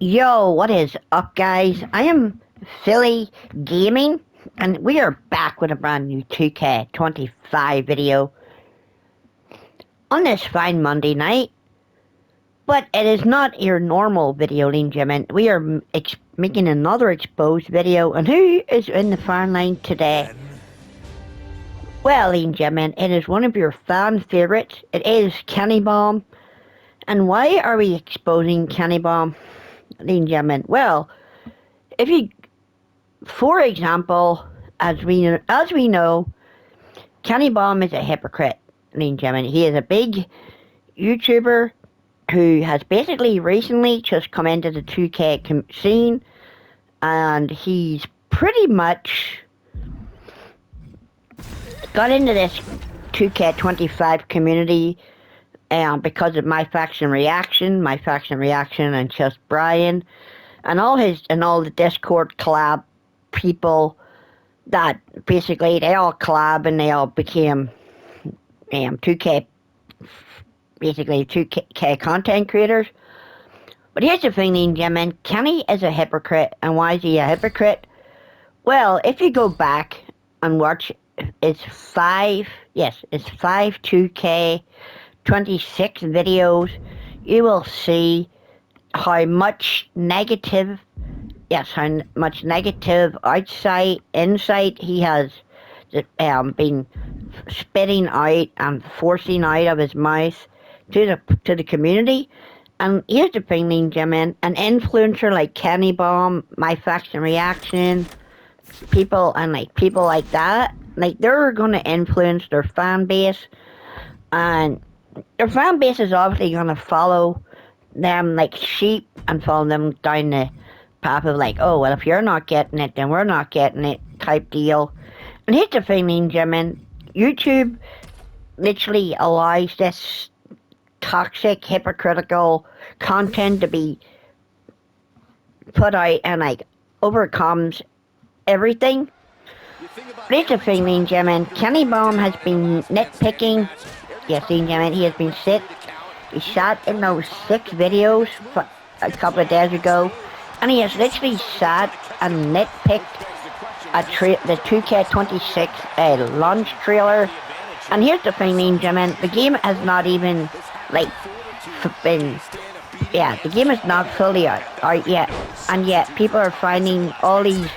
Yo, what is up, guys? I am Philly Gaming, and we are back with a brand new 2K25 video on this fine Monday night. But it is not your normal video, ladies and gentlemen. We are making another exposed video, and who is in the fan line today? Well, ladies and gentlemen, it is one of your fan favorites. It is Kenny Bomb. And why are we exposing Kenny Bomb, ladies and gentlemen? Well, if you, for example, as we know, Kenny Bomb is a hypocrite, ladies and gentlemen. He is a big YouTuber who has basically recently just come into the 2K scene, and he's pretty much got into this 2K25 community because of my faction reaction, and just Brian, and all the Discord collab people that basically they all collab and they all became 2K, basically 2K content creators. But here's the thing, ladies and gentlemen, Kenny is a hypocrite. And why is he a hypocrite? Well, if you go back and watch, it's five 2K26 videos, you will see how much negative outside insight he has been spitting out and forcing out of his mouth to the community. And here's the thing, ladies and gentlemen, an influencer like Kenny Bomb, My Faction Reaction, people like that, like they're gonna influence their fan base, and their fan base is obviously gonna follow them like sheep and follow them down the path of like, oh well, if you're not getting it, then we're not getting it type deal. And here's the thing, ladies and gentlemen, YouTube literally allows this toxic, hypocritical content to be put out and like overcomes everything. Here's the thing, ladies and gentlemen, Kenny Bomb has been nitpicking. Yes, ladies and gentlemen, he has been he sat in those 6 videos a couple of days ago, and he has literally sat and nitpicked the 2K26 launch trailer. And here's the thing, ladies and gentlemen, the game has not even the game is not fully out yet, and yet people are finding all these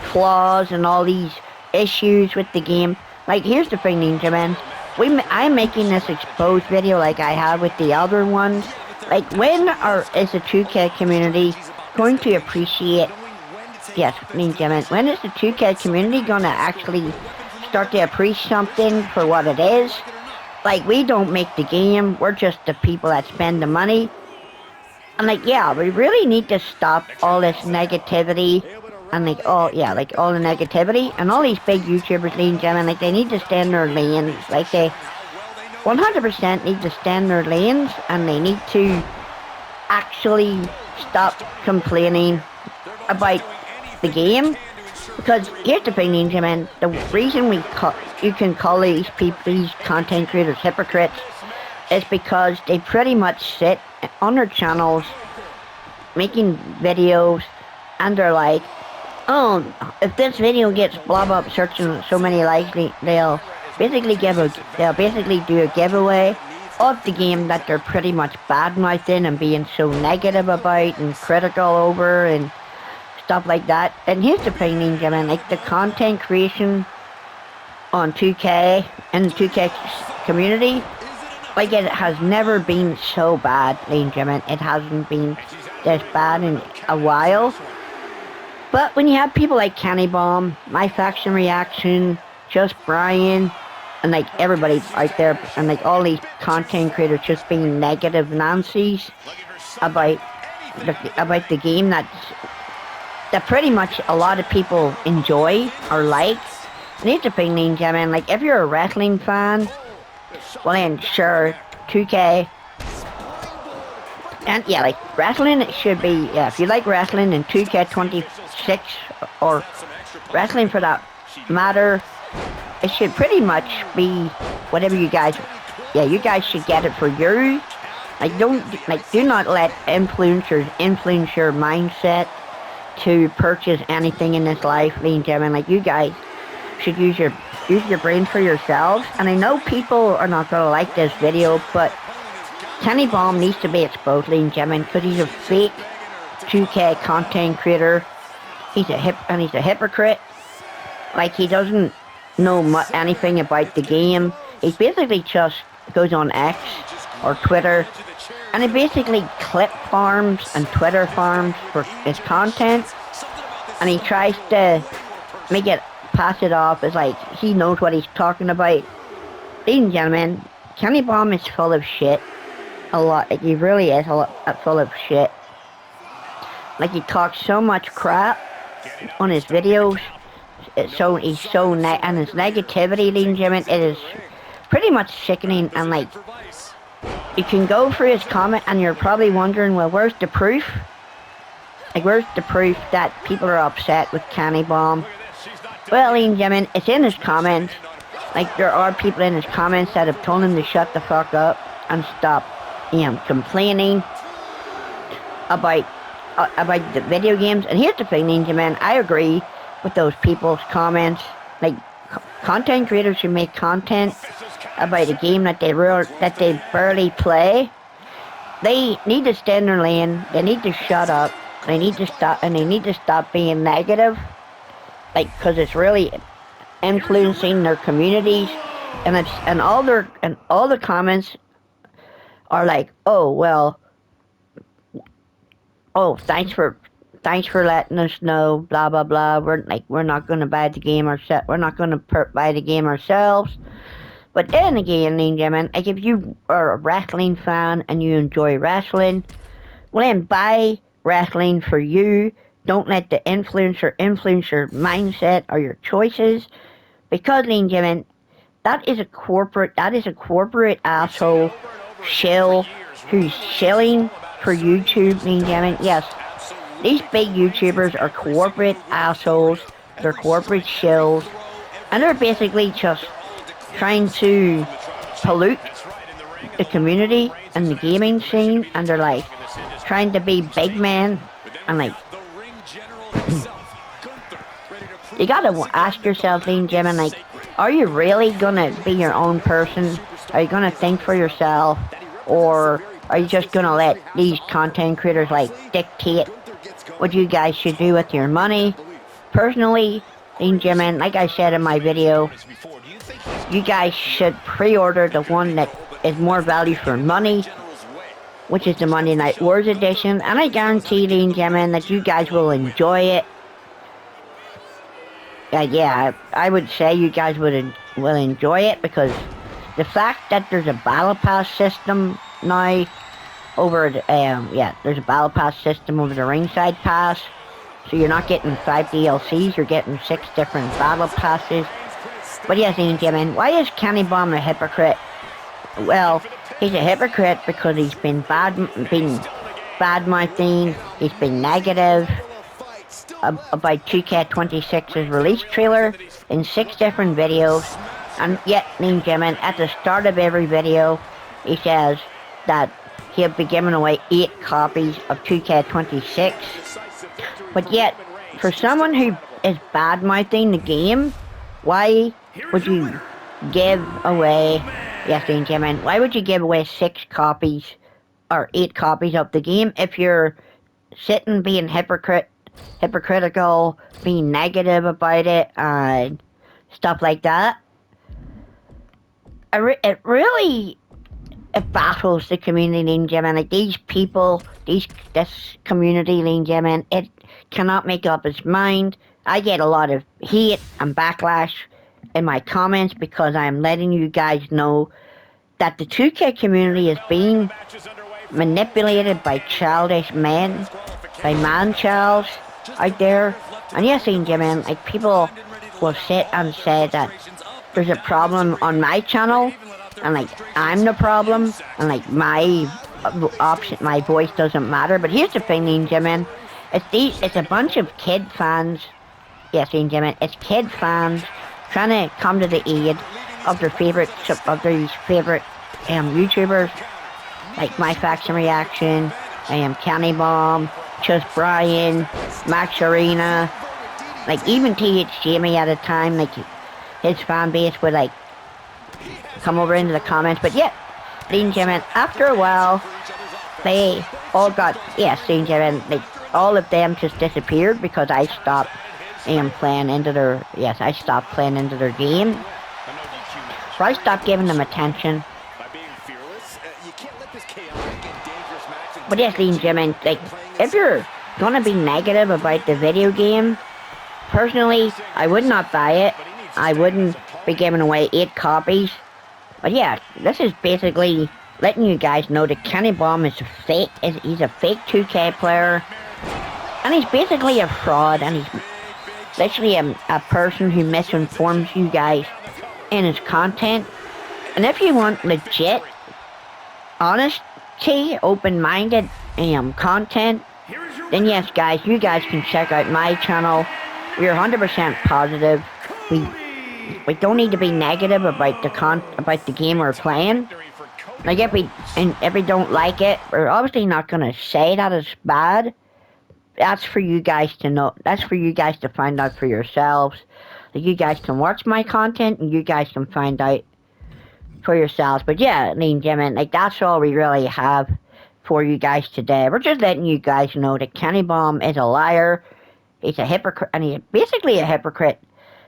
flaws and all these issues with the game. Like, here's the thing, ladies and gentlemen, I'm making this exposed video like I have with the other ones. Like, when is the 2K community going to appreciate, yes, ladies and gentlemen, when is the 2K community going to actually start to appreciate something for what it is? Like, we don't make the game, we're just the people that spend the money. And like, yeah, we really need to stop all this negativity and all the negativity, and all these big YouTubers, ladies and gentlemen, like, they need to stay in their lanes. Like, they 100% need to stay in their lanes, and they need to actually stop complaining about the game. Because here's the thing, ladies and gentlemen, the reason you can call these content creators hypocrites is because they pretty much sit on their channels making videos, and they're like, oh, if this video gets blob up searching so many likes, they'll basically do a giveaway of the game that they're pretty much bad-mouthing and being so negative about and critical over and stuff like that. And here's the thing, ladies and gentlemen, like, the content creation on 2K and the 2K community, like, it has never been so bad, ladies and gentlemen. It hasn't been this bad in a while. But when you have people like Kenny Bomb, My Faction Reaction, Just Brian, and like everybody out there, and like all these content creators just being negative Nancy's about the game that pretty much a lot of people enjoy or like. And here's the thing, ladies and gentlemen, like, if you're a wrestling fan, well then sure, 2K. And yeah, like, wrestling, it should be, yeah, if you like wrestling in 2K26, or wrestling for that matter, it should pretty much be whatever you guys should get it for you. Like, do not let influencers influence your mindset to purchase anything in this life, ladies and gentlemen. Like, you guys should use your brain for yourselves. And I know people are not gonna like this video, but Kenny Bomb needs to be exposed, ladies and gentlemen, because he's a fake 2K content creator. He's a hypocrite. Like, he doesn't know anything about the game. He basically just goes on X or Twitter, and he basically clip farms and Twitter farms for his content, and he tries to pass it off as like he knows what he's talking about. Ladies and gentlemen, Kenny Bomb is full of shit. A lot. Like, he really is full of shit. Like, he talks so much crap on his videos. And his negativity, ladies and gentlemen, it is pretty much sickening. And like, you can go through his comment and you're probably wondering, well, where's the proof? Like, where's the proof that people are upset with Kenny Bomb? Well, ladies and gentlemen, it's in his comments. Like, there are people in his comments that have told him to shut the fuck up and stop, complaining about the video games. And here's the thing, ladies and gentlemen, I agree with those people's comments. Like, content creators should make content about a game that they barely play. They need to stay in their lane. They need to shut up. They need to stop being negative. Like, because it's really influencing their communities, and all the comments are like, oh well, oh thanks for letting us know, blah blah blah. We're not gonna buy the game ourselves. We're not gonna buy the game ourselves. But then again, ladies and gentlemen, like, if you are a wrestling fan and you enjoy wrestling, well then buy wrestling for you. Don't let the influencer influence your mindset or your choices, because, ladies and gentlemen, that is a corporate asshole shill who's shilling for YouTube, ladies and gentlemen. Yes, these big YouTubers are corporate assholes. They're corporate shills, and they're basically just trying to pollute the community and the gaming scene, and they're like trying to be big men, and like, you gotta ask yourself, ladies and gentlemen, like, are you really gonna be your own person? Are you gonna think for yourself? Or are you just gonna let these content creators, like, dictate what you guys should do with your money? Personally, ladies and gentlemen, like I said in my video, you guys should pre-order the one that is more value for money, which is the Monday Night Wars edition, and I guarantee, ladies and gentlemen, that you guys will enjoy it. Yeah, I would say you guys will enjoy it, because the fact that there's a battle pass system now over the, there's a battle pass system over the ringside pass, so you're not getting 5 DLCs, you're getting 6 different battle passes. But yes, ladies and gentlemen, why is Kenny Bomb a hypocrite? Well, he's a hypocrite because he's been bad-mouthing, he's been negative about 2K26's release trailer in 6 different videos, and yet, ladies and gentlemen, at the start of every video, he says that he'll be giving away 8 copies of 2K26, but yet, for someone who is bad-mouthing the game, why would you give away, yes, ladies and gentlemen, why would you give away 6 copies or 8 copies of the game if you're sitting being hypocritical, being negative about it, and stuff like that? It really baffles the community, ladies and gentlemen. Like, these people, this community, ladies and gentlemen, it cannot make up its mind. I get a lot of hate and backlash in my comments because I'm letting you guys know that the 2K community is being manipulated by childish men, by man-childs out there. And yes, ladies and gentlemen, like, people will sit and say that there's a problem on my channel, and like, I'm the problem, and like, my voice doesn't matter. But here's the thing, ladies and gentlemen, it's a bunch of kid fans. Yes, ladies and gentlemen, it's kid fans trying to come to the aid of their favorite YouTubers. like My Facts and Reaction, Kenny Bomb, Just Brian, Max Arena, like even TH Jamie at a time, like his fan base would like come over into the comments. But yeah, ladies and gentlemen, after a while, they all got, yes, ladies and gentlemen, like all of them just disappeared because I stopped playing into their, yes, I stopped playing into their game. So I stopped giving them attention. But yes, ladies and gentlemen, like, if you're gonna be negative about the video game, personally, I would not buy it. I wouldn't be giving away 8 copies. But yeah, this is basically letting you guys know that Kenny Bomb is fake. He's a fake 2K player. And he's basically a fraud. And he's literally a person who misinforms you guys in his content. And if you want legit, honesty, open-minded content, then yes, guys, you guys can check out my channel. We're 100% positive. We don't need to be negative about the game we're playing. Like if we don't like it, we're obviously not gonna say that it's bad. That's for you guys to know. That's for you guys to find out for yourselves. Like you guys can watch my content and you guys can find out for yourselves. But yeah, ladies and gentlemen, like that's all we really have for you guys today. We're just letting you guys know that Kenny Bomb is a liar. He's a hypocrite, and he's basically a hypocrite.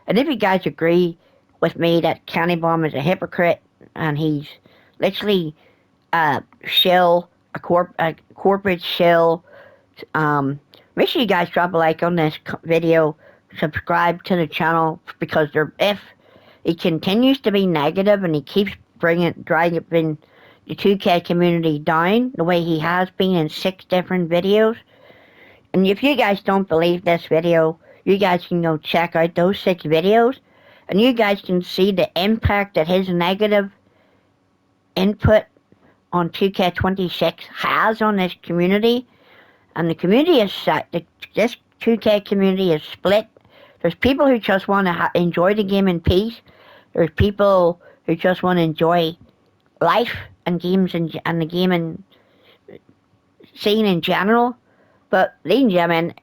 And if you guys agree with me that Kenny Bomb is a hypocrite and he's literally a shill, a corporate shill, make sure you guys drop a like on this video, subscribe to the channel, because if he continues to be negative and he keeps driving the 2K community down the way he has been in 6 different videos. And if you guys don't believe this video, you guys can go check out those 6 videos, and you guys can see the impact that his negative input on 2K26 has on this community. And the community is set. This 2K community is split. There's people who just want to enjoy the game in peace. There's people who just want to enjoy life and games and the gaming scene in general. But, ladies and gentlemen,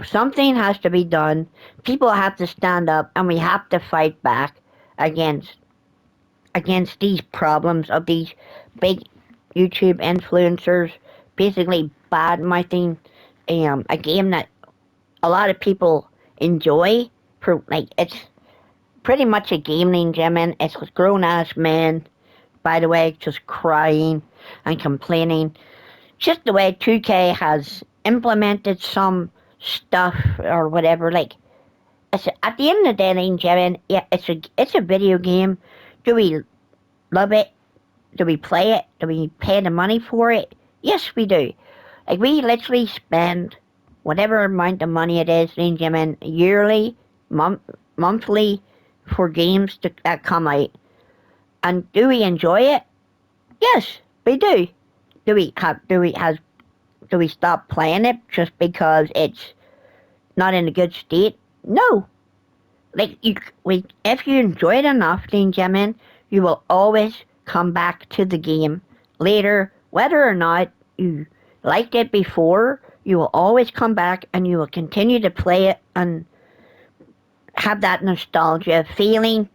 something has to be done. People have to stand up, and we have to fight back against these problems of these big YouTube influencers basically bad-mouthing a game that a lot of people enjoy. It's pretty much a game, ladies and gentlemen. It's grown-ass men, by the way, just crying and complaining. Just the way 2K has implemented some stuff or whatever. Like, at the end of the day, ladies and gentlemen, yeah, it's a video game. Do we love it? Do we play it? Do we pay the money for it? Yes, we do. Like, we literally spend whatever amount of money it is, ladies and gentlemen, yearly, monthly, for games that come out. And do we enjoy it? Yes, we do. Do we stop playing it just because it's not in a good state? No. Like, if you enjoy it enough, ladies and gentlemen, you will always come back to the game later. Whether or not you liked it before, you will always come back and you will continue to play it and have that nostalgia feeling.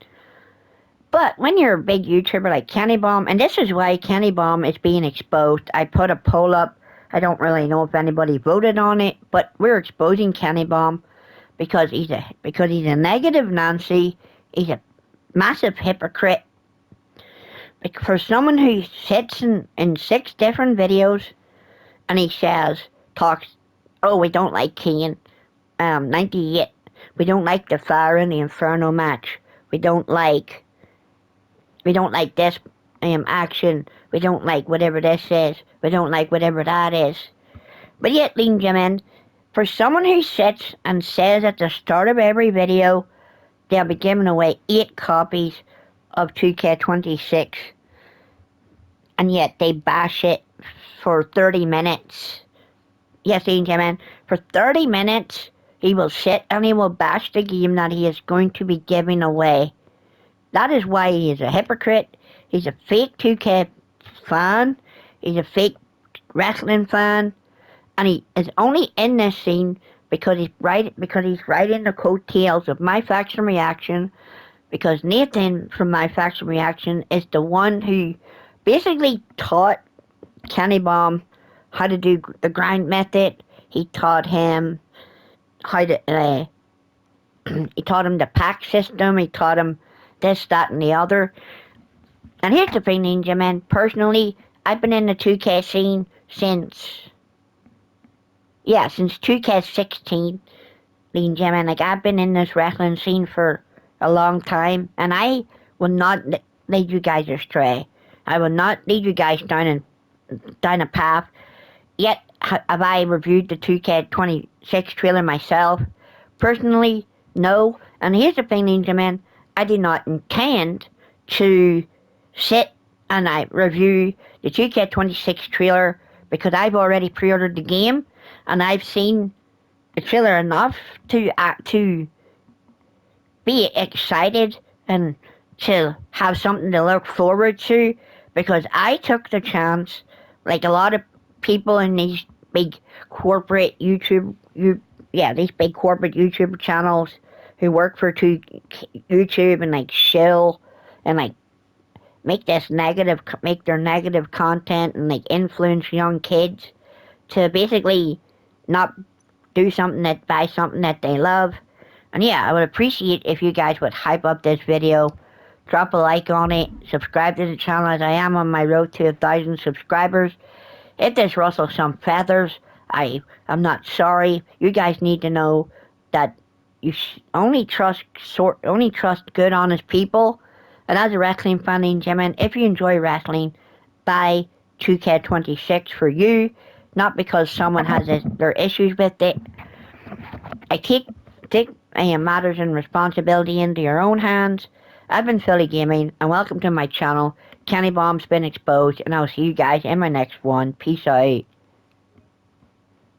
But when you're a big YouTuber like Kenny Bomb, and this is why Kenny Bomb is being exposed, I put a poll up. I don't really know if anybody voted on it, but we're exposing Kenny Bomb because he's a negative Nancy. He's a massive hypocrite. Like, for someone who sits in 6 different videos and he talks, oh, we don't like Kane, 98. We don't like the Fire in the Inferno match. We don't like this action. We don't like whatever this is. We don't like whatever that is. But yet, ladies and gentlemen, for someone who sits and says at the start of every video they'll be giving away 8 copies of 2K26, and yet they bash it for 30 minutes. Yes, ladies and gentlemen, for 30 minutes he will sit and he will bash the game that he is going to be giving away. That is why he is a hypocrite. He's a fake 2K fan. He's a fake wrestling fan, and he is only in this scene because he's riding the coattails of My Faction Reaction. Because Nathan from My Faction Reaction is the one who basically taught Kenny Bomb how to do the grind method. He taught him how to. He taught him the pack system. He taught him this, that, and the other. And here's the thing, Ninja Man. Personally, I've been in the 2K scene since 2K16. Ninja Man, like I've been in this wrestling scene for a long time, and I will not lead you guys astray. I will not lead you guys down a path. Yet have I reviewed the 2K26 trailer myself? Personally, no. And here's the thing, Ninja Man. I do not intend to sit and I review the 2K26 trailer because I've already pre-ordered the game and I've seen the trailer enough to be excited and to have something to look forward to because I took the chance, like a lot of people in these big corporate these big corporate YouTube channels who work for YouTube and like shill and like make their negative content and like influence young kids to basically not buy something that they love. And yeah, I would appreciate if you guys would hype up this video, drop a like on it, subscribe to the channel as I am on my road to 1,000 subscribers. If this rustles some feathers, I'm not sorry. You guys need to know that you only trust good, honest people. And as a wrestling fan, Ninja, if you enjoy wrestling, buy 2K26 for you, not because someone has their issues with it. I take matters and responsibility into your own hands. I've been Philly Gaming, and welcome to my channel. Kenny Bomb's been exposed, and I'll see you guys in my next one. Peace out.